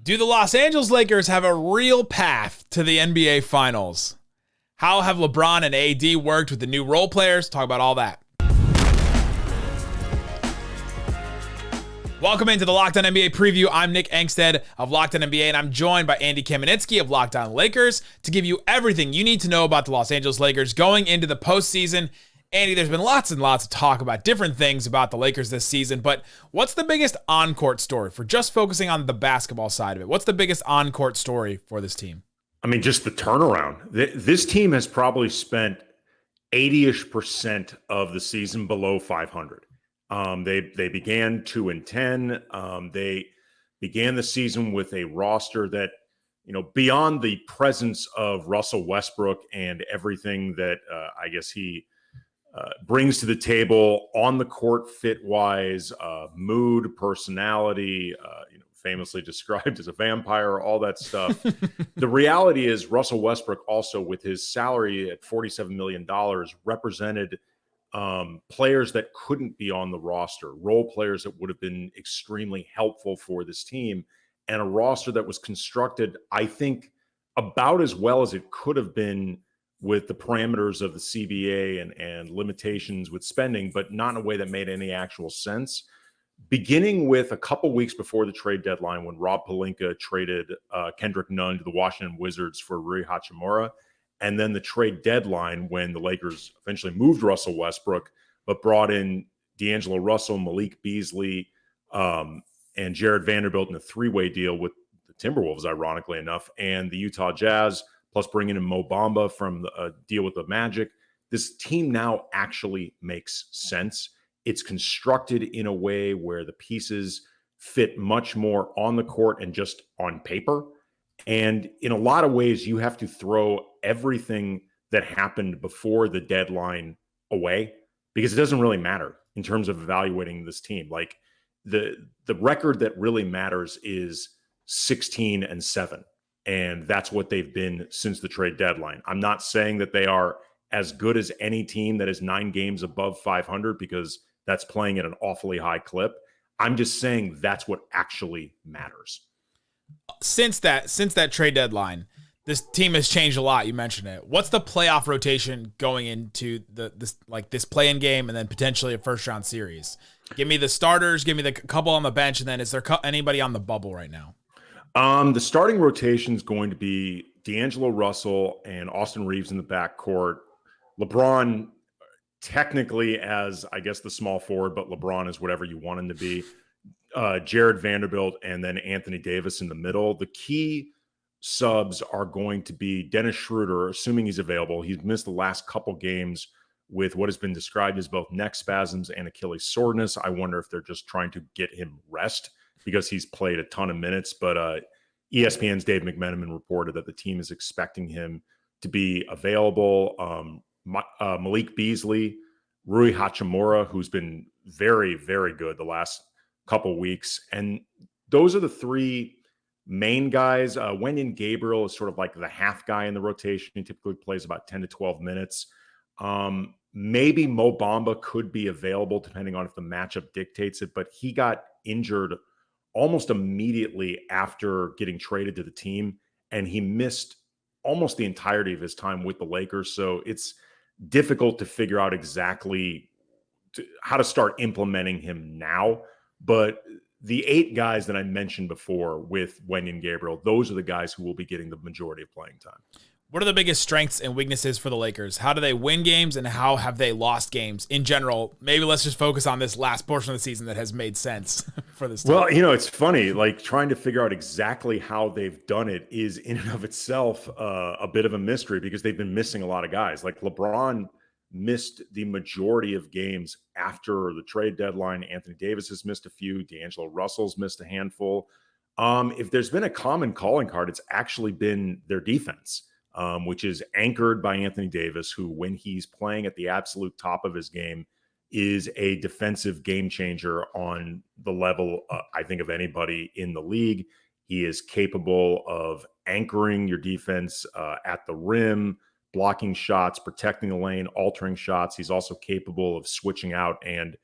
Do the Los Angeles Lakers have a real path to the NBA Finals? How have LeBron and AD worked with the new role players? Talk about all that. Welcome into the Locked On NBA preview. I'm Nick Angstadt of Locked On NBA, and I'm joined by Andy Kamenetzky of Locked On Lakers to give you everything you need to know about the Los Angeles Lakers going into the postseason. Andy, there's been lots and lots of talk about different things about the Lakers this season, but what's the biggest on-court story for just focusing on the basketball side of it? What's the biggest on-court story for this team? I mean, just the turnaround. This team has probably spent 80-ish% of the season below 500. They began 2-10. They began the season with a roster that, beyond the presence of Russell Westbrook and everything that I guess he brings to the table on the court, fit-wise, mood, personality, famously described as a vampire, all that stuff. The reality is Russell Westbrook also, with his salary at $47 million, represented players that couldn't be on the roster, role players that would have been extremely helpful for this team, and a roster that was constructed, I think, about as well as it could have been with the parameters of the CBA and limitations with spending, but not in a way that made any actual sense. Beginning with a couple weeks before the trade deadline, when Rob Pelinka traded Kendrick Nunn to the Washington Wizards for Rui Hachimura, and then the trade deadline when the Lakers eventually moved Russell Westbrook, but brought in D'Angelo Russell, Malik Beasley, and Jared Vanderbilt in a three-way deal with the Timberwolves, ironically enough, and the Utah Jazz, plus bringing in Mo Bamba from a deal with the Magic. This team now actually makes sense. It's constructed in a way where the pieces fit much more on the court and just on paper. And in a lot of ways, you have to throw everything that happened before the deadline away, because it doesn't really matter in terms of evaluating this team. Like the record that really matters is 16-7. And that's what they've been since the trade deadline. I'm not saying that they are as good as any team that is 9 games above 500, because that's playing at an awfully high clip. I'm just saying that's what actually matters. Since that trade deadline, this team has changed a lot. You mentioned it. What's the playoff rotation going into this play-in game and then potentially a first-round series? Give me the starters. Give me the couple on the bench, and then is there anybody on the bubble right now? The starting rotation is going to be D'Angelo Russell and Austin Reeves in the backcourt. LeBron, technically as, I guess, the small forward, but LeBron is whatever you want him to be. Jared Vanderbilt, and then Anthony Davis in the middle. The key subs are going to be Dennis Schroeder, assuming he's available. He's missed the last couple games with what has been described as both neck spasms and Achilles soreness. I wonder if they're just trying to get him rest, because he's played a ton of minutes. But ESPN's Dave McMenamin reported that the team is expecting him to be available. Malik Beasley, Rui Hachimura, who's been very, very good the last couple weeks. And those are the three main guys. Wenyen Gabriel is sort of like the half guy in the rotation. He typically plays about 10 to 12 minutes. Maybe Mo Bamba could be available depending on if the matchup dictates it, but he got injured almost immediately after getting traded to the team, and he missed almost the entirety of his time with the Lakers. So it's difficult to figure out exactly how to start implementing him now. But the 8 guys that I mentioned before with Wenyen Gabriel, those are the guys who will be getting the majority of playing time. What are the biggest strengths and weaknesses for the Lakers? How do they win games, and how have they lost games in general? Maybe let's just focus on this last portion of the season that has made sense for this team. Well, it's funny, like trying to figure out exactly how they've done it is in and of itself a bit of a mystery, because they've been missing a lot of guys. Like LeBron missed the majority of games after the trade deadline. Anthony Davis has missed a few. D'Angelo Russell's missed a handful. If there's been a common calling card, it's actually been their defense. Which is anchored by Anthony Davis, who, when he's playing at the absolute top of his game, is a defensive game changer on the level, I think, of anybody in the league. He is capable of anchoring your defense at the rim, blocking shots, protecting the lane, altering shots. He's also capable of switching out and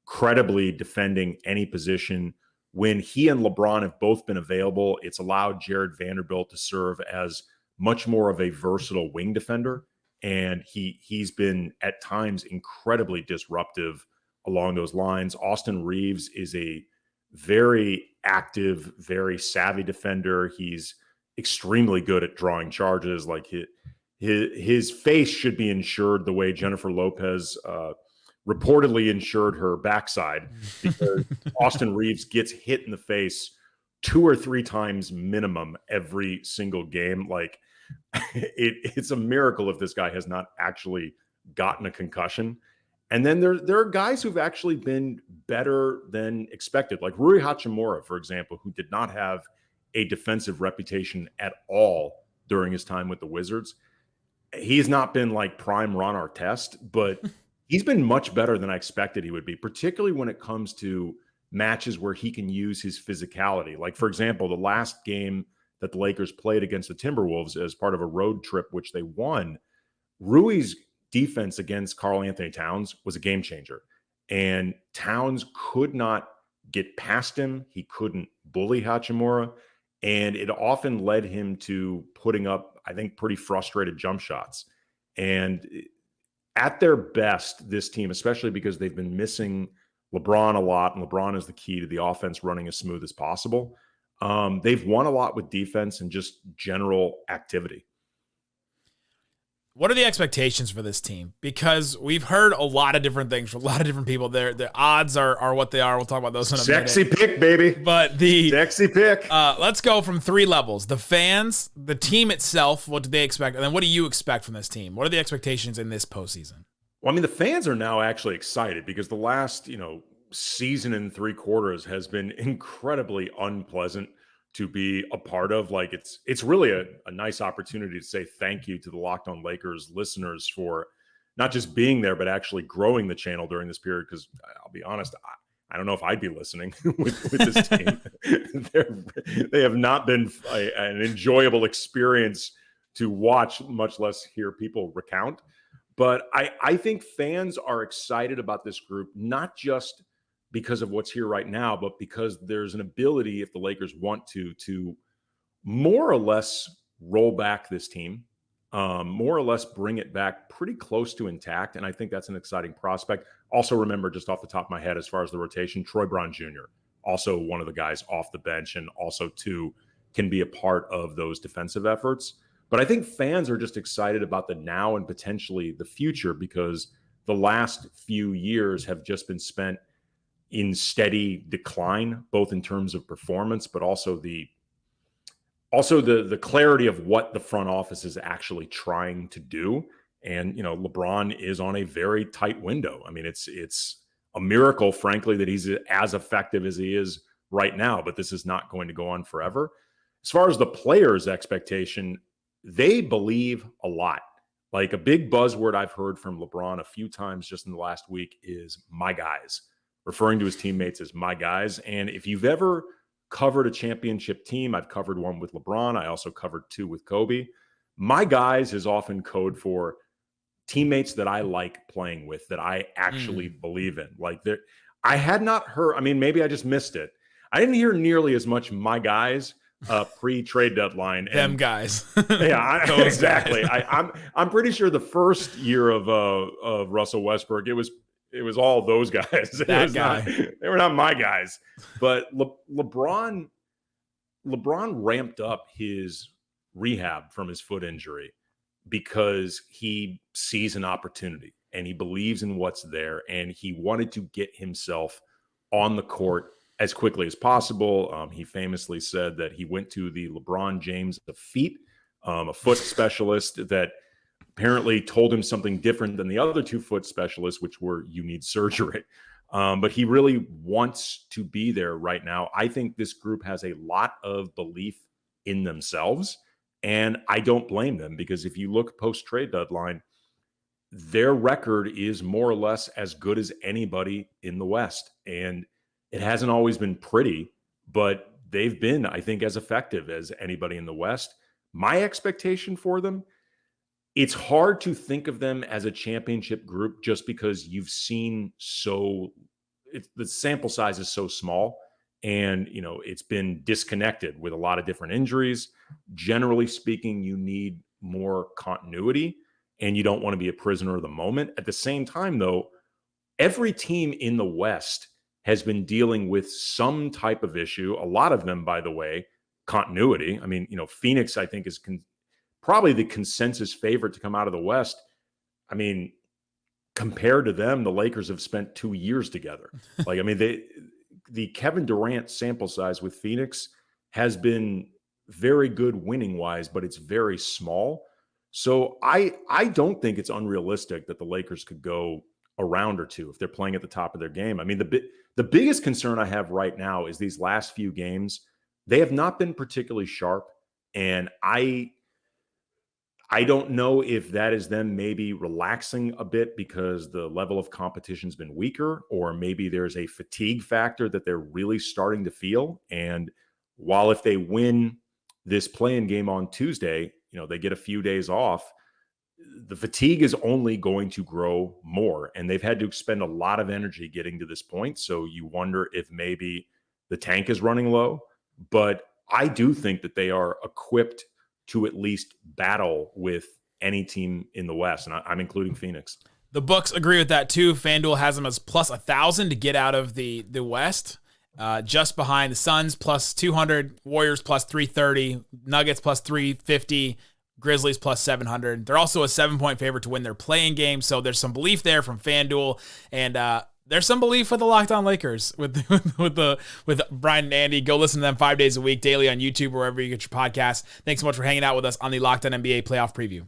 credibly defending any position when he and LeBron have both been available, it's allowed Jared Vanderbilt to serve as much more of a versatile wing defender. And he's been at times incredibly disruptive along those lines. Austin Reeves is a very active, very savvy defender. He's extremely good at drawing charges. Like his face should be insured the way Jennifer Lopez reportedly insured her backside, because Austin Reeves gets hit in the face 2 or 3 times minimum every single game. Like it's a miracle if this guy has not actually gotten a concussion. And then there are guys who've actually been better than expected, like Rui Hachimura, for example, who did not have a defensive reputation at all during his time with the Wizards. He's not been like prime Ron Artest, but he's been much better than I expected he would be, particularly when it comes to matches where he can use his physicality. Like, for example, the last game that the Lakers played against the Timberwolves as part of a road trip, which they won, Rui's defense against Karl Anthony Towns was a game changer. And Towns could not get past him. He couldn't bully Hachimura. And it often led him to putting up, I think, pretty frustrated jump shots. And at their best, this team, especially because they've been missing LeBron a lot, and LeBron is the key to the offense running as smooth as possible. They've won a lot with defense and just general activity. What are the expectations for this team? Because we've heard a lot of different things from a lot of different people. The odds are what they are. We'll talk about those in a minute. Sexy pick, baby. But the sexy pick. Let's go from 3 levels: the fans, the team itself. What do they expect, and then what do you expect from this team? What are the expectations in this postseason? Well, I mean, the fans are now actually excited because the last season and 3 quarters has been incredibly unpleasant to be a part of. Like it's really a nice opportunity to say thank you to the Locked On Lakers listeners for not just being there, but actually growing the channel during this period. Because I'll be honest, I don't know if I'd be listening with this team. They have not been an enjoyable experience to watch, much less hear people recount. But I think fans are excited about this group, not just because of what's here right now, but because there's an ability, if the Lakers want to more or less roll back this team, more or less bring it back pretty close to intact. And I think that's an exciting prospect. Also remember, just off the top of my head, as far as the rotation, Troy Brown Jr., also one of the guys off the bench, and also too can be a part of those defensive efforts. But I think fans are just excited about the now and potentially the future, because the last few years have just been spent in steady decline, both in terms of performance, but also the clarity of what the front office is actually trying to do. And, LeBron is on a very tight window. I mean, it's a miracle, frankly, that he's as effective as he is right now, but this is not going to go on forever. As far as the players' expectation, they believe a lot. Like, a big buzzword I've heard from LeBron a few times just in the last week is "my guys," referring to his teammates as "my guys." And if you've ever covered a championship team, I've covered one with LeBron. I also covered 2 with Kobe. "My guys" is often code for teammates that I like playing with, that I actually believe in. Like, I had not heard, I mean, maybe I just missed it. I didn't hear nearly as much "my guys" pre-trade deadline. Them guys. Yeah, exactly. I'm pretty sure the first year of Russell Westbrook, it was all those guys. That guy. They were not my guys. But LeBron ramped up his rehab from his foot injury because he sees an opportunity and he believes in what's there, and he wanted to get himself on the court as quickly as possible. He famously said that he went to the LeBron James of feet, a foot specialist that apparently told him something different than the other 2 foot specialists, which were, you need surgery. But he really wants to be there right now. I think this group has a lot of belief in themselves, and I don't blame them, because if you look post-trade deadline, their record is more or less as good as anybody in the West. And it hasn't always been pretty, but they've been, I think, as effective as anybody in the West. My expectation for them, it's hard to think of them as a championship group just because you've seen the sample size is so small, And, it's been disconnected with a lot of different injuries. Generally speaking, you need more continuity and you don't want to be a prisoner of the moment. At the same time, though, every team in the West has been dealing with some type of issue. A lot of them, by the way, continuity. I mean, Phoenix, I think, is probably the consensus favorite to come out of the West. I mean, compared to them, the Lakers have spent 2 years together. Like, I mean, the Kevin Durant sample size with Phoenix has been very good winning wise, but it's very small. So I don't think it's unrealistic that the Lakers could go a round or two if they're playing at the top of their game. I mean, the biggest concern I have right now is these last few games. They have not been particularly sharp, and I don't know if that is them maybe relaxing a bit because the level of competition has been weaker, or maybe there's a fatigue factor that they're really starting to feel. And while if they win this play-in game on Tuesday, they get a few days off, the fatigue is only going to grow more. And they've had to expend a lot of energy getting to this point. So you wonder if maybe the tank is running low. But I do think that they are equipped to at least battle with any team in the West, and I'm including Phoenix. The books agree with that too. FanDuel has them as plus 1,000 to get out of the West, just behind the Suns plus 200, Warriors plus 330, Nuggets plus 350, Grizzlies plus 700. They're also a 7-point favorite to win their play-in game, so there's some belief there from FanDuel, and there's some belief with the Locked On Lakers with Brian and Andy. Go listen to them 5 days a week, daily on YouTube, wherever you get your podcasts. Thanks so much for hanging out with us on the Locked On NBA Playoff Preview.